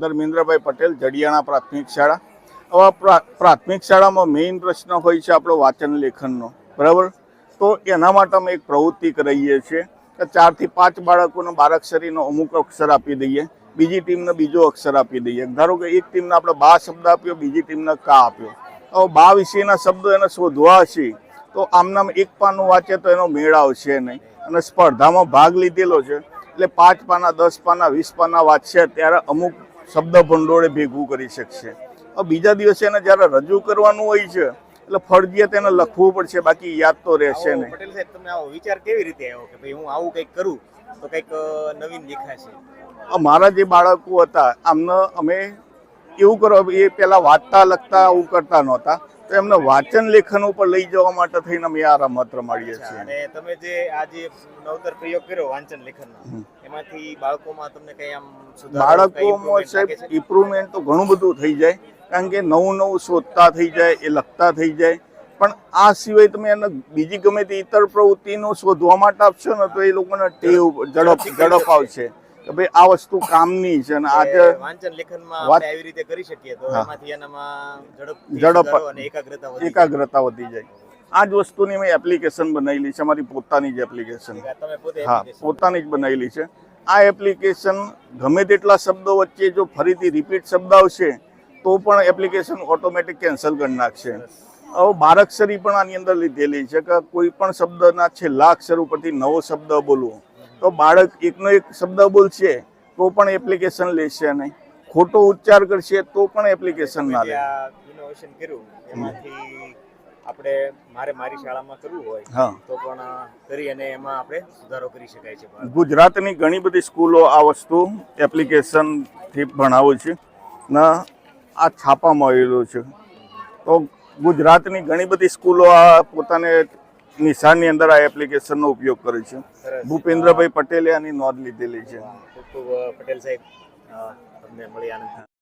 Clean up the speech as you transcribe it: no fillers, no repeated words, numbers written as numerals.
ધર્મેન્દ્રભાઈ પટેલ, જડિયાણા પ્રાથમિક શાળા. હવે પ્રાથમિક શાળામાં મેઇન પ્રશ્ન હોય છે આપણો વાંચન લેખનનો, બરાબર. તો એના માટે અમે એક પ્રવૃત્તિ કરાવીએ છીએ કે 4 થી 5 બાળકોને બારાક્ષરીનો અમુક અક્ષર આપી દઈએ, બીજી ટીમને બીજો અક્ષર આપી દઈએ. ધારો કે એક ટીમને આપણે બા શબ્દ આપ્યો, બીજી ટીમને કા આપ્યો. હવે બા વિશેના શબ્દો એને શોધવા હશે તો આમનામ એક પાનું વાંચે તો એનો મેળ આવશે નહીં. અને સ્પર્ધામાં ભાગ લીધેલો છે એટલે 5 પાના, 10 પાના, 20 પાના વાંચશે ત્યારે અમુક શબ્દ ભંડોળે ભેગું કરી શકશે. હવે બીજા દિવસે એને જ્યારે રજૂ કરવાનું હોય છે એટલે ફરજિયાત એને લખવું પડશે, બાકી યાદ તો રહેશે નહીં. પટેલ સાહેબ, તમને આવો વિચાર કેવી રીતે આવ્યો કે ભાઈ હું આવું કંઈક કરું તો કંઈક નવીન દેખાશે? મારા જે બાળકો હતા આમને અમે એવું કરો, એ પહેલા વાંચતા લખતા આવું કરતા નહોતા, તો એમને વાંચન લેખન ઉપર લઈ જવા માટે થઈને અમે આ રમત રમાડીએ છીએ. અને તમે જે આજે નવતર પ્રયોગ કર્યો વાંચન લેખનનો, એમાંથી બાળકોમાં તમને કઈ આમ સુધારો, બાળકોમાં સાહેબ ઇમ્પ્રુવમેન્ટ તો ઘણું બધું થઈ જાય, કારણ કે નવું શોધતા થઈ જાય, એ લખતા થઈ જાય. પણ આ સિવાય તમે એને બીજી ગમે તે ઇતર પ્રવૃત્તિનું શોધવા માટે આપશો ને તો એ લોકોને ટેવ ઝડપ આવશે કે ભાઈ આ વસ્તુ કામની છે. અને આજે વાંચન લેખનમાં આપણે આવી રીતે કરી શકીએ તો એમાંથી એનામાં ઝડપ અને એકાગ્રતા વધી જાય. આ જ વસ્તુની મેં એપ્લિકેશન બનાવેલી છે, અમારી પોતાની જ એપ્લિકેશન. હા, પોતાની જ બનાવેલી છે. આ એપ્લિકેશન ગમે તેટલા શબ્દો વચ્ચે જો ફરીથી રિપીટ શબ્દ આવશે તો પણ એપ્લિકેશન ઓટોમેટિક કેન્સલ કરી નાખશે. હવે બારાક્ષરી પણ આની અંદર લીધેલી છે કે કોઈ પણ શબ્દના છેલ્લા અક્ષર ઉપરથી નવો શબ્દ બોલવો, તો બાળક એકનો એક શબ્દ બોલશે તો પણ એપ્લિકેશન લેશે નહીં, ખોટો ઉચ્ચાર કરશે તો પણ એપ્લિકેશન ના લે. ઇનોવેશન કર્યું એમાંથી આપણે મારી શાળામાં કરવું હોય હા તો પણ કરી અને એમાં આપણે સુધારો કરી શકાય છે. ગુજરાતની ઘણી બધી સ્કૂલો આ વસ્તુ એપ્લિકેશનથી ભણાવે છે ને આ છાપામાં આવેલું છે. તો ગુજરાતની ઘણી બધી સ્કૂલો આ પોતાને નિશાનની અંદર આ એપ્લિકેશનનો ઉપયોગ કરે છે. ભૂપેન્દ્રભાઈ પટેલે આની નોંધ લીધેલી છે. ખૂબ ખૂબ પટેલ સાહેબ, તમને મળી આનંદ.